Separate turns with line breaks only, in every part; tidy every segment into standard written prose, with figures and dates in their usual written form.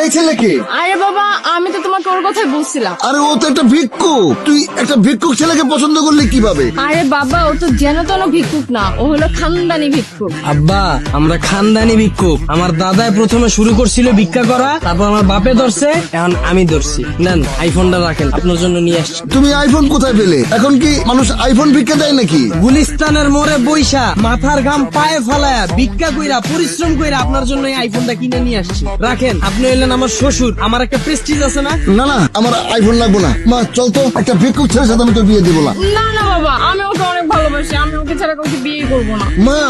এই ছেলেকে?
আরে বাবা, আমি তো তোমাকে ওর কথাই বলছিলাম।
আরে ও তো একটা ভিক্ষুক, তুই একটা ভিক্ষুক ছেলেকে পছন্দ করলি কিভাবে?
আরে বাবা, ও তো যেন তেন ভিক্ষুক না, ও হলো খানদানি ভিক্ষুক।
আব্বা, আমরা খানদানি ভিক্ষুক। আমার দাদাই প্রথমে শুরু করছিল ভিক্ষা করা, তারপর আমার বাপে ধরছে, এখন আমি ধরছি। নেন, আইফোনটা রাখেন, আপনার জন্য নিয়ে আসছি।
তুমি আইফোন কোথায় পেলে? এখন কি মানুষ আইফোন ভিক্ষা দেয় নাকি?
গুলিস্তানের মোড়ে বইসা মাথার ঘাম পায়ে ফালায়া ভিক্ষা কইরা পরিশ্রম কইরা আপনার জন্য এই আইফোনটা কিনে নিয়ে আসছি। রাখেন, আপনি হইলেন আমার শ্বশুর, আমার একটা প্রেস্টিজ আছে না?
না না, আমার আইফোন লাগবো না। মা চল তো, একটা ভিক্ষুক ছেলের সাথে আমি তোর বিয়ে দিব না।
না না বাবা, আমি ওকে অনেক ভালোবাসি, আমি ওকে ছাড়া কাউকে বিয়ে করবো না।
মা,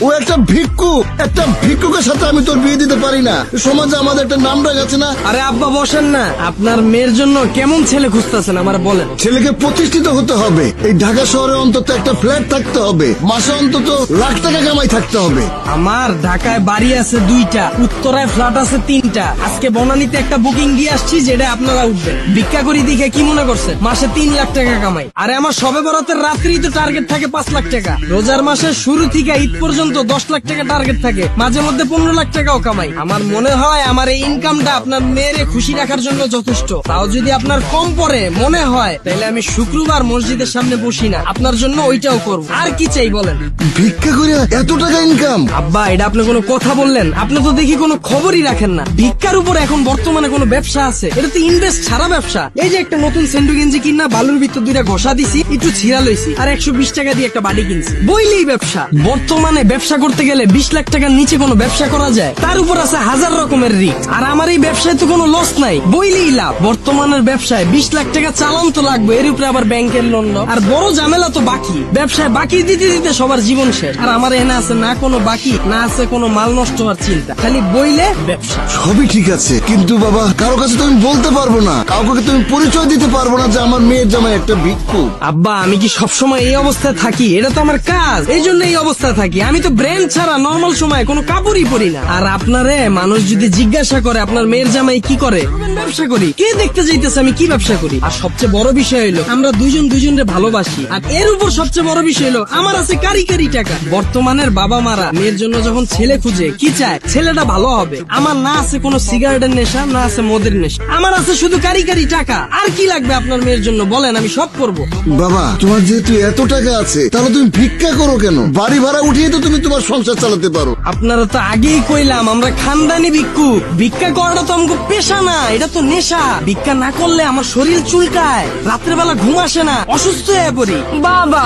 ও একটা ভিক্ষুক, একটা ভিক্ষুকের সাথে আমি তোর বিয়ে দিতে পারি না। সমাজে আমাদের একটা নাম ডাক আছে না?
আরে আব্বা বসেন না, আপনার মেয়ের জন্য কেমন ছেলে খুঁজতেছেন আমার বলেন।
ছেলেকে প্রতিষ্ঠিত হতে হবে, এই ঢাকা শহরে অন্তত একটা ফ্ল্যাট থাকতে হবে, মাসে অন্তত লাখ টাকা কামাই থাকতে হবে।
আমার ঢাকায় বাড়ি আছে 2টা, উত্তরায় ফ্ল্যাট আছে 3টা। আজকে বনানীতে একটা বুকিং দিয়ে আসছি, যেটা আপনারা উঠবেন। ভিক্ষা করি দেখে কি মনে করছেন মাসে 3 লাখ টাকা কামাই? আরে আমার সবে বরাতের রাত্রি তো টার্গেট থাকে 5 লাখ টাকা। রোজার মাসের শুরু থেকে ঈদ পর্যন্ত 10 লাখ টাকা টার্গেট থাকে, মাঝে মধ্যে 15 লাখ টাকাও কামাই। আমার মনে হয় আমার এই ইনকামটা আপনার মেয়েরে খুশি রাখার জন্য যথেষ্ট। তাও যদি আপনার কম পড়ে মনে হয়, তাহলে আমি শুক্রবার মসজিদের সামনে বসি না, আপনার জন্য ওইটাও করব। আর কি চাই বলেন?
ভিক্ষা করে এত টাকা ইনকাম?
আব্বা, এটা আপনি কোনো কথা বললেন? আপনি তো দেখি কোনো খবরই রাখেন না। ভিক্ষার উপর এখন বর্তমানে কোনো ব্যবসা আছে? এটা তো ইনভেস্ট ছাড়া ব্যবসা। এই যে একটা নতুন সেন্ডু গেঞ্জি কিনা বালুর ভিতর 2টা ঘষা দিছি, একটু ছিঁড়া লইছি, আর 120 টাকা দিয়ে একটা বাড়ি কিনছি, বইলেই ব্যবসা। বর্তমানে ব্যবসা করতে গেলে 20 লাখ টাকার নিচে কোনো ব্যবসা করা যায়? তার উপর আছে 1000 রকমের রিস্ক। আর আমার এই ব্যবসায় তো কোনো লস নাই, বইলেই লাভ। বর্তমানের ব্যবসায় 20 লাখ টাকা চালান তো লাগবে, এর উপরে আবার ব্যাংকের লোন। আর বড় ঝামেলা তো বাকি। ব্যবসায় বাকি দিতে দিতে সবার জীবন শেষ। আর আমার এনে আছে না কোনো বাকি, না আছে কোনো মাল নষ্ট হওয়ার চিন্তা, খালি বইলে ব্যবসা।
সবই ঠিক আছে, কিন্তু বাবা কারো কাছে তো আমি বলতে পারবো না, কাউকে তুমি পরিচয় দিতে পারবো না যে আমার মেয়ের জামাই একটা ভিক্ষুক।
আব্বা, আমি কি সবসময় এই অবস্থায় থাকি? এটা তো আমার কাজ, এই জন্য এই অবস্থায় থাকি। আমি তো ব্র্যান্ড ছাড়া নর্মাল সময় কোনো কাপড়ই পরি না। আর আপনারে মানুষ যদি জিজ্ঞাসা করে আপনার মেয়ের জামাই কি করে, ব্যবসা করি। কে দেখতে যাইতেছে আমি কি ব্যবসা করি? আর সবচেয়ে বড় বিষয় হলো আমরা দুজন দুজনকে ভালোবাসি। আর এর উপর সবচেয়ে বড় বিষয় হলো আমার আছে কারি কারি টাকা। বর্তমানের বাবা মারা মেয়ের জন্য যখন ছেলে খুঁজে কি চায়? ছেলেটা ভালো হবে। আমার না আছে কোনো সিগারেটের নেশা, না আছে মদের নেশা, আমার আছে শুধু কারি কারি টাকা। আর কি লাগবে আপনার মেয়ের জন্য বলেন, আমি সব করব।
বাবা, তোমার যেহেতু এত টাকা আছে, তাহলে তুমি ভিক্ষা করো কেন? বাড়ি ভাড়া উঠিয়ে তো তুমি তোমার সংসার চালাতে পারো।
আপনারা তো আগেই কইলাম আমরা খানদানি ভিক্ষুক। ভিক্ষা করাটা তো আমাকে পেশা না, এটা তো নেশা। ভিক্ষা না করলে আমার শরীর চুলকায়, রাত্রে বেলা ঘুম আসে না, অসুস্থ হয়ে পড়ি।
বাবা,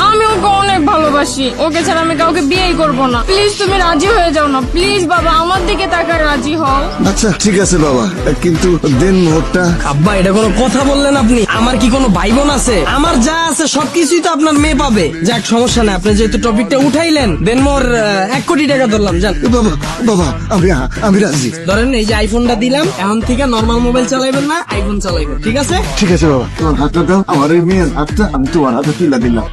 আমি ওকে অনেক ভালোবাসি, ওকে ছাড়া আমি কাউকে বিয়েই করবো না। প্লিজ তুমি রাজি হয়ে যাও না, প্লিজ বাবা, আমার দিকে তাকায় রাজি হও।
আচ্ছা ঠিক আছে বাবা, কিন্তু দেন মোহরটা।
আব্বা, এটা কোনো কথা বললেন আপনি? আমার কি কোনো ভাই বোন আছে? আমার যা আছে সবকিছুই তো আপনার মেয়ে পাবে। যাক, সমস্যা নাই, আপনি যেহেতু টপিকটা উঠাইলেন, দেন মোর 1 কোটি টাকা ধরলাম, যান।
বাবা বাবা, আমি রাজি।
ধরেন, এই যে আইফোনটা দিলাম, এখন থেকে নর্মাল মোবাইল চালাইবেন না, আইফোন চালাইবেন, ঠিক আছে?
ঠিক আছে বাবা, তোমার হাতটা দাও, আমার এই মেয়ের হাতটা আমি তোমার হাতে তুলে দিলাম।